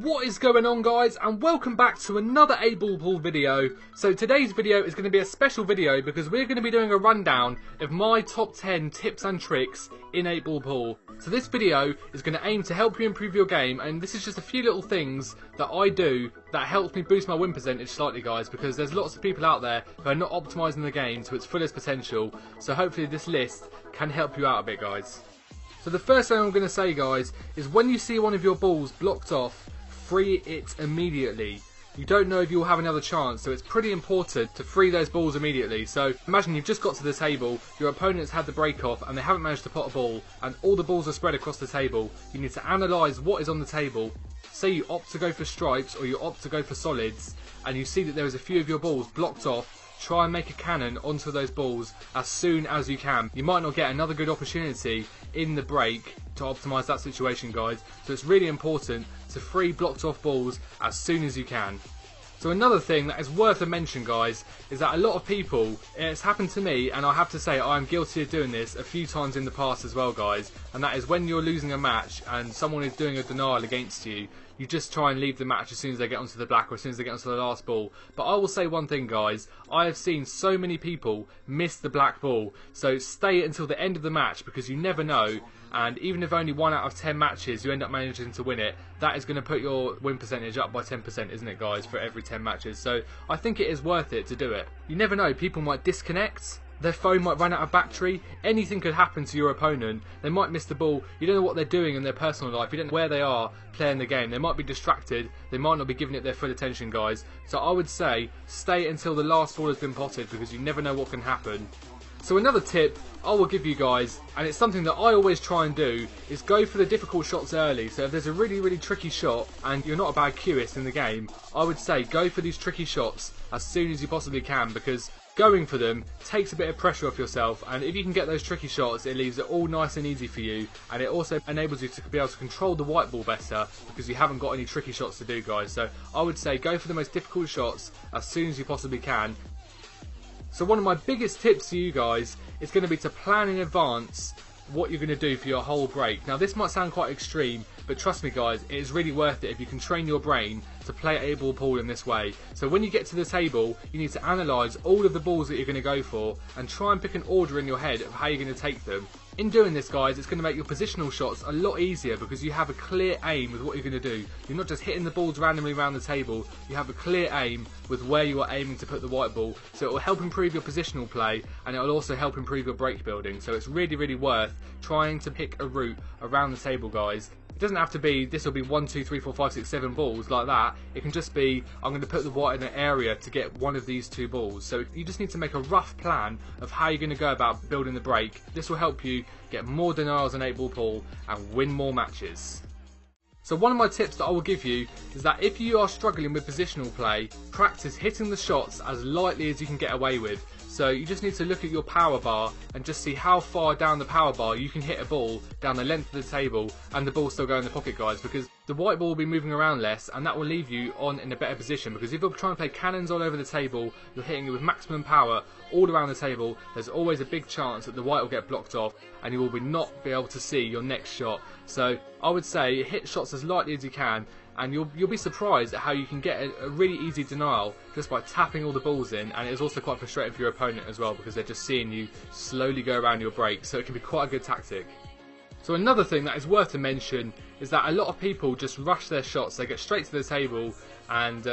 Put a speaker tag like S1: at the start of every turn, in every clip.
S1: What is going on, guys, and welcome back to another 8-Ball Pool video. So today's video is going to be a special video because we're going to be doing a rundown of my top 10 tips and tricks in 8-Ball Pool. So this video is going to aim to help you improve your game, and this is just a few little things that I do that helps me boost my win percentage slightly, guys, because there's lots of people out there who are not optimising the game to its fullest potential. So hopefully this list can help you out a bit, guys. So the first thing I'm going to say, guys, is when you see one of your balls blocked off, free it immediately. You don't know if you'll have another chance, so it's pretty important to free those balls immediately. So imagine you've just got to the table, your opponent's had the break off and they haven't managed to pot a ball, and all the balls are spread across the table. You need to analyse what is on the table. Say you opt to go for stripes or you opt to go for solids, and you see that there is a few of your balls blocked off. Try and make a cannon onto those balls as soon as you can. You might not get another good opportunity in the break to optimise that situation, guys. So it's really important to free blocked off balls as soon as you can. So another thing that is worth a mention, guys, is that a lot of people, it's happened to me, and I have to say I'm guilty of doing this a few times in the past as well, guys, and that is when you're losing a match and someone is doing a denial against you, you just try and leave the match as soon as they get onto the black or as soon as they get onto the last ball. But I will say one thing, guys, I have seen so many people miss the black ball, so stay until the end of the match because you never know. And even if only 1 out of 10 matches you end up managing to win it, that is going to put your win percentage up by 10%, isn't it, guys, for every 10 matches. So I think it is worth it to do it. You never know, people might disconnect, their phone might run out of battery, anything could happen to your opponent, they might miss the ball, you don't know what they're doing in their personal life, you don't know where they are playing the game, they might be distracted, they might not be giving it their full attention, guys. So I would say stay until the last ball has been potted because you never know what can happen. So another tip I will give you guys, and it's something that I always try and do, is go for the difficult shots early. So if there's a really tricky shot and you're not a bad cueist in the game, I would say go for these tricky shots as soon as you possibly can, because going for them takes a bit of pressure off yourself, and if you can get those tricky shots, it leaves it all nice and easy for you, and it also enables you to be able to control the white ball better because you haven't got any tricky shots to do, guys. So I would say go for the most difficult shots as soon as you possibly can. So one of my biggest tips to you guys is going to be to plan in advance what you're going to do for your whole break. Now this might sound quite extreme, but trust me, guys, it is really worth it if you can train your brain to play 8-Ball Pool in this way. So when you get to the table, you need to analyse all of the balls that you're going to go for and try and pick an order in your head of how you're going to take them. In doing this, guys, it's going to make your positional shots a lot easier because you have a clear aim with what you're going to do. You're not just hitting the balls randomly around the table, you have a clear aim with where you are aiming to put the white ball. So it will help improve your positional play, and it will also help improve your break building. So it's really worth trying to pick a route around the table, guys. It doesn't have to be, this will be 1, 2, 3, 4, 5, 6, 7 balls like that. It can just be, I'm going to put the white in an area to get one of these 2 balls. So you just need to make a rough plan of how you're going to go about building the break. This will help you get more denials in 8-Ball Pool and win more matches. So one of my tips that I will give you is that if you are struggling with positional play, practice hitting the shots as lightly as you can get away with. So you just need to look at your power bar and just see how far down the power bar you can hit a ball down the length of the table and the ball still go in the pocket, guys, because the white ball will be moving around less and that will leave you in a better position, because if you're trying to play cannons all over the table, you're hitting it with maximum power all around the table, there's always a big chance that the white will get blocked off and you will not be able to see your next shot. So I would say hit shots as lightly as you can, and you'll be surprised at how you can get a really easy denial just by tapping all the balls in, and it's also quite frustrating for your opponent as well because they're just seeing you slowly go around your break, so it can be quite a good tactic. So another thing that is worth to mention is that a lot of people just rush their shots. They get straight to the table and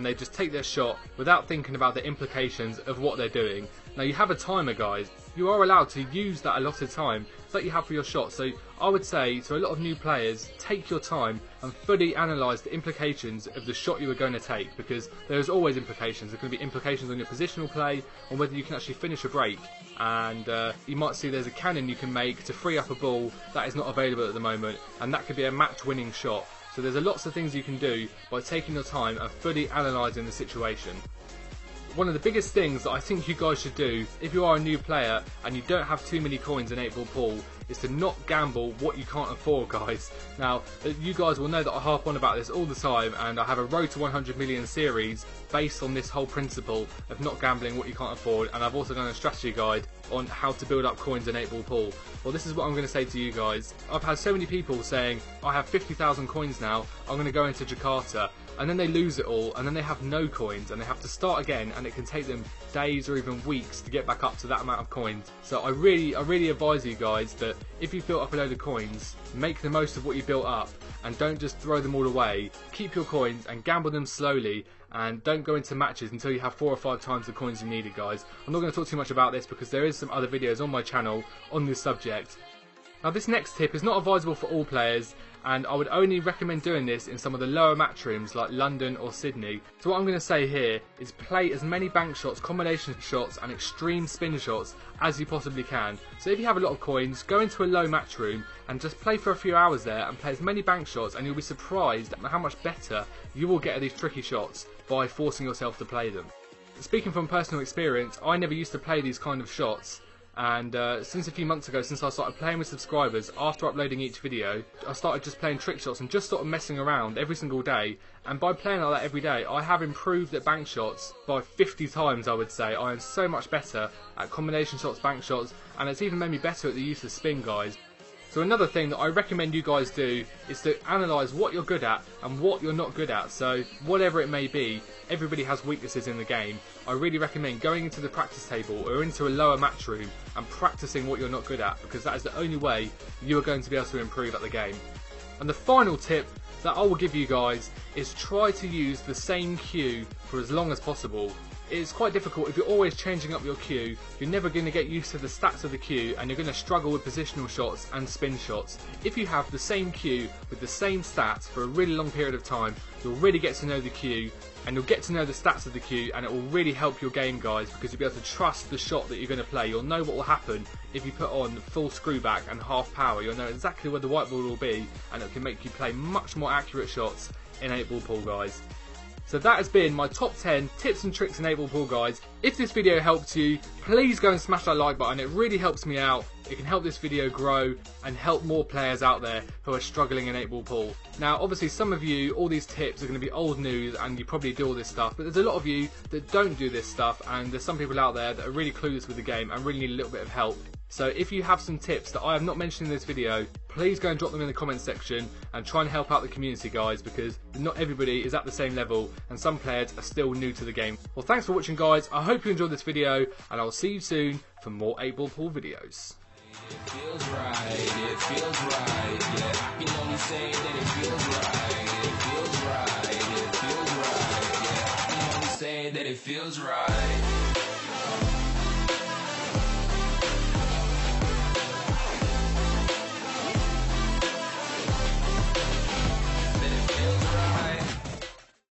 S1: they just take their shot without thinking about the implications of what they're doing. Now you have a timer, guys. You are allowed to use that allotted time that you have for your shot. So I would say to a lot of new players, take your time and fully analyse the implications of the shot you are going to take, because there's always implications. There's going to be implications on your positional play, on whether you can actually finish a break, and you might see there's a cannon you can make to free up a ball that is not available at the moment, and that could be a match winning shot. So there's lots of things you can do by taking your time and fully analysing the situation. One of the biggest things that I think you guys should do if you are a new player and you don't have too many coins in 8-Ball Pool is to not gamble what you can't afford, guys. Now, you guys will know that I harp on about this all the time, and I have a Road to 100 Million series based on this whole principle of not gambling what you can't afford, and I've also done a strategy guide on how to build up coins in 8-Ball Pool. Well, this is what I'm going to say to you guys. I've had so many people saying, I have 50,000 coins now, I'm going to go into Jakarta, and then they lose it all, and then they have no coins, and they have to start again, and it can take them days or even weeks to get back up to that amount of coins. So I really advise you guys that if you've built up a load of coins, make the most of what you built up, and don't just throw them all away. Keep your coins and gamble them slowly, and don't go into matches until you have 4 or 5 times the coins you needed, guys. I'm not going to talk too much about this because there is some other videos on my channel on this subject. Now, this next tip is not advisable for all players, and I would only recommend doing this in some of the lower match rooms like London or Sydney. So what I'm going to say here is play as many bank shots, combination shots and extreme spin shots as you possibly can. So if you have a lot of coins, go into a low match room and just play for a few hours there and play as many bank shots, and you'll be surprised at how much better you will get at these tricky shots by forcing yourself to play them. Speaking from personal experience, I never used to play these kind of shots. And since a few months ago, since I started playing with subscribers, after uploading each video, I started just playing trick shots and just sort of messing around every single day. And by playing like that every day, I have improved at bank shots by 50 times, I would say. I am so much better at combination shots, bank shots, and it's even made me better at the use of spin, guys. So another thing that I recommend you guys do is to analyse what you're good at and what you're not good at. So whatever it may be, everybody has weaknesses in the game. I really recommend going into the practice table or into a lower match room and practicing what you're not good at, because that is the only way you are going to be able to improve at the game. And the final tip that I will give you guys is try to use the same cue for as long as possible. It's quite difficult if you're always changing up your cue. You're never going to get used to the stats of the cue, and you're going to struggle with positional shots and spin shots. If you have the same cue with the same stats for a really long period of time, you'll really get to know the cue, and you'll get to know the stats of the cue, and it will really help your game, guys, because you'll be able to trust the shot that you're going to play. You'll know what will happen if you put on full screw back and half power. You'll know exactly where the white ball will be, and it can make you play much more accurate shots in 8-ball pool, guys. So that has been my top 10 tips and tricks in 8-ball pool, guys. If this video helped you, please go and smash that like button. It really helps me out. It can help this video grow and help more players out there who are struggling in 8-ball pool. Now, obviously, some of you, all these tips are going to be old news and you probably do all this stuff, but there's a lot of you that don't do this stuff, and there's some people out there that are really clueless with the game and really need a little bit of help. So if you have some tips that I have not mentioned in this video, please go and drop them in the comments section and try and help out the community, guys, because not everybody is at the same level and some players are still new to the game. Well, thanks for watching, guys. I hope you enjoyed this video, and I'll see you soon for more 8-ball pool videos.
S2: It feels right, it feels right, yeah, I can only say that it feels right, it feels right, it feels right, yeah, I can only say that it feels right.